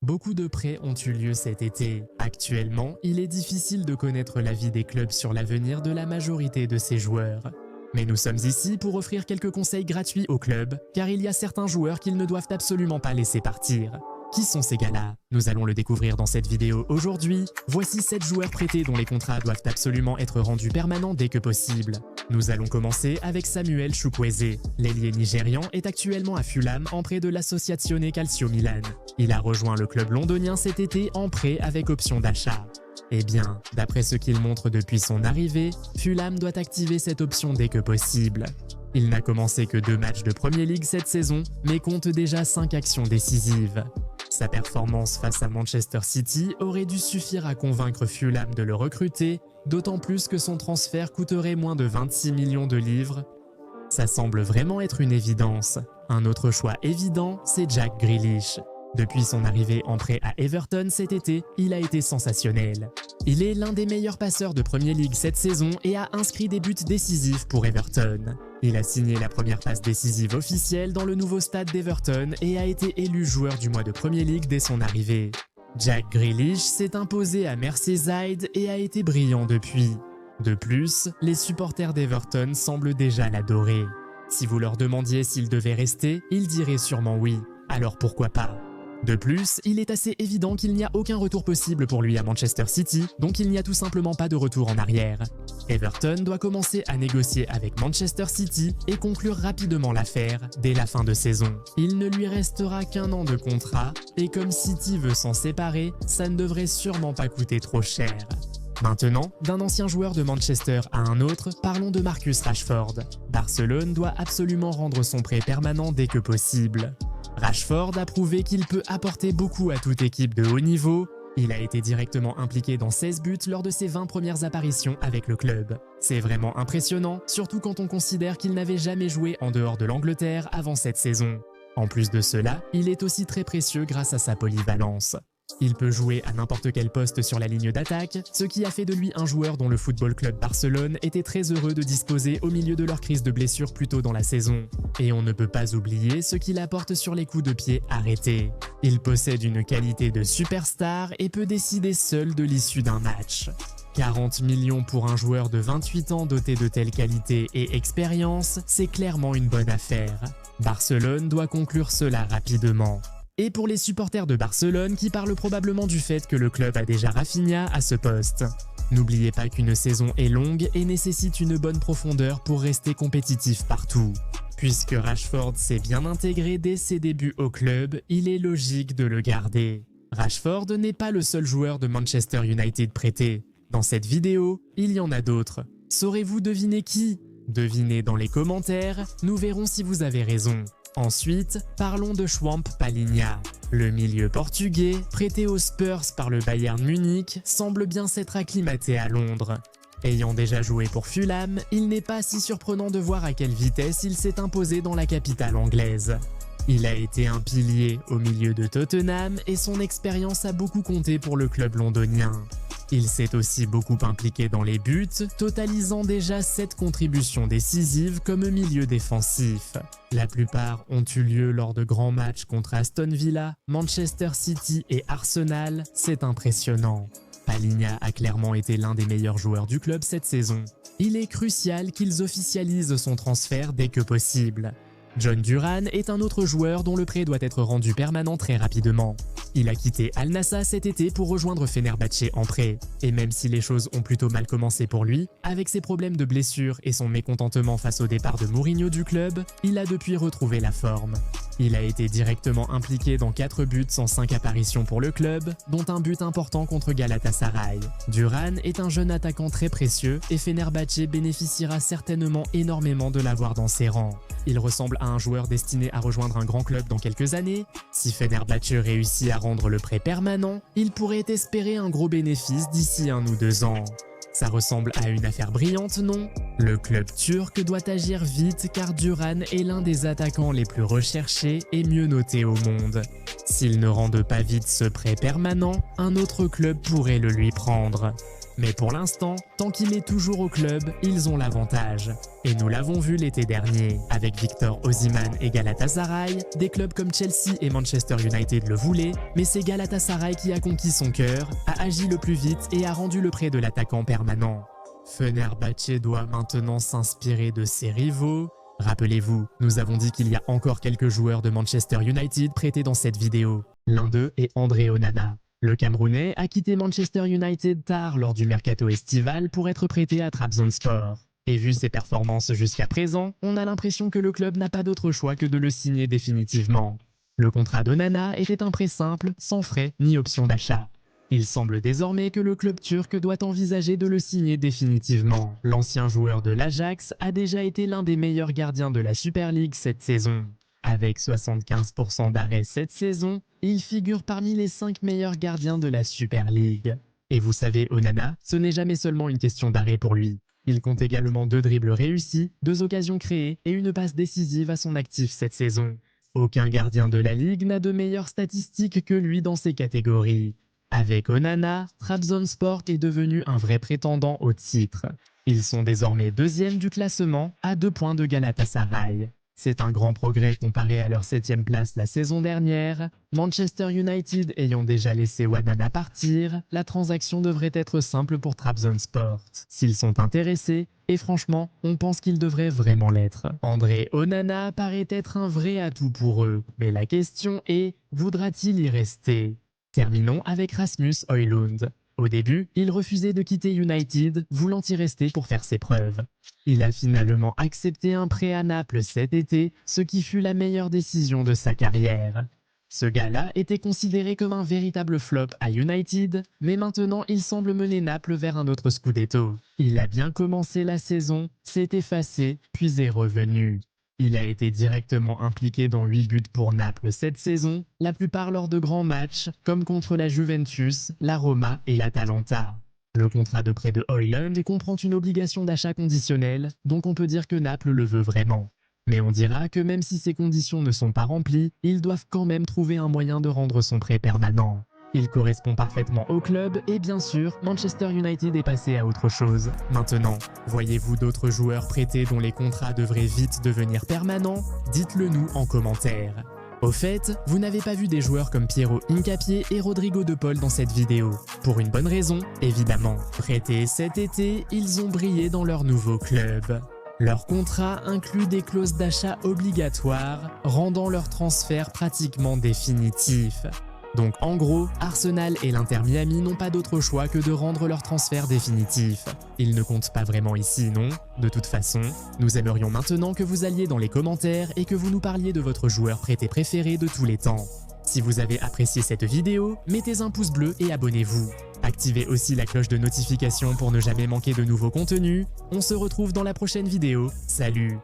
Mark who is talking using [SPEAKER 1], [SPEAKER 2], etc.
[SPEAKER 1] Beaucoup de prêts ont eu lieu cet été. Actuellement, il est difficile de connaître l'avis des clubs sur l'avenir de la majorité de ces joueurs. Mais nous sommes ici pour offrir quelques conseils gratuits aux clubs, car il y a certains joueurs qu'ils ne doivent absolument pas laisser partir. Qui sont ces gars-là? Nous allons le découvrir dans cette vidéo aujourd'hui. Voici 7 joueurs prêtés dont les contrats doivent absolument être rendus permanents dès que possible. Nous allons commencer avec Samuel Chukwueze. L'ailier nigérian est actuellement à Fulham en prêt de l'Associazione Calcio Milan. Il a rejoint le club londonien cet été en prêt avec option d'achat. Eh bien, d'après ce qu'il montre depuis son arrivée, Fulham doit activer cette option dès que possible. Il n'a commencé que 2 matchs de Premier League cette saison, mais compte déjà 5 actions décisives. Sa performance face à Manchester City aurait dû suffire à convaincre Fulham de le recruter, d'autant plus que son transfert coûterait moins de 26 millions de livres. Ça semble vraiment être une évidence. Un autre choix évident, c'est Jack Grealish. Depuis son arrivée en prêt à Everton cet été, il a été sensationnel. Il est l'un des meilleurs passeurs de Premier League cette saison et a inscrit des buts décisifs pour Everton. Il a signé la première passe décisive officielle dans le nouveau stade d'Everton et a été élu joueur du mois de Premier League dès son arrivée. Jack Grealish s'est imposé à Merseyside et a été brillant depuis. De plus, les supporters d'Everton semblent déjà l'adorer. Si vous leur demandiez s'il devait rester, ils diraient sûrement oui. Alors pourquoi pas? De plus, il est assez évident qu'il n'y a aucun retour possible pour lui à Manchester City, donc il n'y a tout simplement pas de retour en arrière. Everton doit commencer à négocier avec Manchester City et conclure rapidement l'affaire dès la fin de saison. Il ne lui restera qu'1 an de contrat, et comme City veut s'en séparer, ça ne devrait sûrement pas coûter trop cher. Maintenant, d'un ancien joueur de Manchester à un autre, parlons de Marcus Rashford. Barcelone doit absolument rendre son prêt permanent dès que possible. Rashford a prouvé qu'il peut apporter beaucoup à toute équipe de haut niveau. Il a été directement impliqué dans 16 buts lors de ses 20 premières apparitions avec le club. C'est vraiment impressionnant, surtout quand on considère qu'il n'avait jamais joué en dehors de l'Angleterre avant cette saison. En plus de cela, il est aussi très précieux grâce à sa polyvalence. Il peut jouer à n'importe quel poste sur la ligne d'attaque, ce qui a fait de lui un joueur dont le Football Club Barcelone était très heureux de disposer au milieu de leur crise de blessures plus tôt dans la saison. Et on ne peut pas oublier ce qu'il apporte sur les coups de pied arrêtés. Il possède une qualité de superstar et peut décider seul de l'issue d'un match. 40 millions pour un joueur de 28 ans doté de telle qualité et expérience, c'est clairement une bonne affaire. Barcelone doit conclure cela rapidement. Et pour les supporters de Barcelone qui parlent probablement du fait que le club a déjà Rafinha à ce poste. N'oubliez pas qu'une saison est longue et nécessite une bonne profondeur pour rester compétitif partout. Puisque Rashford s'est bien intégré dès ses débuts au club, il est logique de le garder. Rashford n'est pas le seul joueur de Manchester United prêté. Dans cette vidéo, il y en a d'autres. Saurez-vous deviner qui? Devinez dans les commentaires, nous verrons si vous avez raison. Ensuite, parlons de Schwamp Palhinha. Le milieu portugais, prêté aux Spurs par le Bayern Munich, semble bien s'être acclimaté à Londres. Ayant déjà joué pour Fulham, il n'est pas si surprenant de voir à quelle vitesse il s'est imposé dans la capitale anglaise. Il a été un pilier au milieu de Tottenham et son expérience a beaucoup compté pour le club londonien. Il s'est aussi beaucoup impliqué dans les buts, totalisant déjà 7 contributions décisives comme milieu défensif. La plupart ont eu lieu lors de grands matchs contre Aston Villa, Manchester City et Arsenal, c'est impressionnant. Palhinha a clairement été l'un des meilleurs joueurs du club cette saison. Il est crucial qu'ils officialisent son transfert dès que possible. John Duran est un autre joueur dont le prêt doit être rendu permanent très rapidement. Il a quitté Al Nassr cet été pour rejoindre Fenerbahçe en prêt. Et même si les choses ont plutôt mal commencé pour lui, avec ses problèmes de blessure et son mécontentement face au départ de Mourinho du club, il a depuis retrouvé la forme. Il a été directement impliqué dans 4 buts en 5 apparitions pour le club, dont un but important contre Galatasaray. Duran est un jeune attaquant très précieux et Fenerbahçe bénéficiera certainement énormément de l'avoir dans ses rangs. Il ressemble à un joueur destiné à rejoindre un grand club dans quelques années. Si Fenerbahçe réussit à rendre le prêt permanent, il pourrait espérer un gros bénéfice d'ici 1 ou 2 ans. Ça ressemble à une affaire brillante, non? Le club turc doit agir vite car Duran est l'un des attaquants les plus recherchés et mieux notés au monde. S'ils ne rendent pas vite ce prêt permanent, un autre club pourrait le lui prendre. Mais pour l'instant, tant qu'il est toujours au club, ils ont l'avantage. Et nous l'avons vu l'été dernier, avec Victor Osimhen et Galatasaray, des clubs comme Chelsea et Manchester United le voulaient, mais c'est Galatasaray qui a conquis son cœur, a agi le plus vite et a rendu le prêt de l'attaquant permanent. Fenerbahçe doit maintenant s'inspirer de ses rivaux. Rappelez-vous, nous avons dit qu'il y a encore quelques joueurs de Manchester United prêtés dans cette vidéo. L'un d'eux est André Onana. Le Camerounais a quitté Manchester United tard lors du mercato estival pour être prêté à Trabzonspor. Et vu ses performances jusqu'à présent, on a l'impression que le club n'a pas d'autre choix que de le signer définitivement. Le contrat d'Onana était un prêt simple, sans frais ni option d'achat. Il semble désormais que le club turc doit envisager de le signer définitivement. L'ancien joueur de l'Ajax a déjà été l'un des meilleurs gardiens de la Super League cette saison. Avec 75% d'arrêts cette saison, il figure parmi les 5 meilleurs gardiens de la Super League. Et vous savez, Onana, ce n'est jamais seulement une question d'arrêt pour lui. Il compte également 2 dribbles réussis, 2 occasions créées et une passe décisive à son actif cette saison. Aucun gardien de la Ligue n'a de meilleures statistiques que lui dans ces catégories. Avec Onana, Trabzonspor est devenu un vrai prétendant au titre. Ils sont désormais 2e du classement, à 2 points de Galatasaray. C'est un grand progrès comparé à leur 7e place la saison dernière. Manchester United ayant déjà laissé Onana partir, la transaction devrait être simple pour Trabzonspor, s'ils sont intéressés, et franchement, on pense qu'ils devraient vraiment l'être. André Onana paraît être un vrai atout pour eux, mais la question est, voudra-t-il y rester ? Terminons avec Rasmus Højlund. Au début, il refusait de quitter United, voulant y rester pour faire ses preuves. Il a finalement accepté un prêt à Naples cet été, ce qui fut la meilleure décision de sa carrière. Ce gars-là était considéré comme un véritable flop à United, mais maintenant il semble mener Naples vers un autre Scudetto. Il a bien commencé la saison, s'est effacé, puis est revenu. Il a été directement impliqué dans 8 buts pour Naples cette saison, la plupart lors de grands matchs, comme contre la Juventus, la Roma et l'Atalanta. Le contrat de prêt de Højlund comprend une obligation d'achat conditionnelle, donc on peut dire que Naples le veut vraiment. Mais on dira que même si ces conditions ne sont pas remplies, ils doivent quand même trouver un moyen de rendre son prêt permanent. Il correspond parfaitement au club et bien sûr, Manchester United est passé à autre chose. Maintenant, voyez-vous d'autres joueurs prêtés dont les contrats devraient vite devenir permanents? Dites-le nous en commentaire. Au fait, vous n'avez pas vu des joueurs comme Piero Hincapié et Rodrigo De Paul dans cette vidéo. Pour une bonne raison, évidemment. Prêtés cet été, ils ont brillé dans leur nouveau club. Leur contrat inclut des clauses d'achat obligatoires, rendant leur transfert pratiquement définitif. Donc en gros, Arsenal et l'Inter Miami n'ont pas d'autre choix que de rendre leur transfert définitif. Ils ne comptent pas vraiment ici, non? De toute façon, nous aimerions maintenant que vous alliez dans les commentaires et que vous nous parliez de votre joueur prêté préféré de tous les temps. Si vous avez apprécié cette vidéo, mettez un pouce bleu et abonnez-vous. Activez aussi la cloche de notification pour ne jamais manquer de nouveaux contenus. On se retrouve dans la prochaine vidéo. Salut!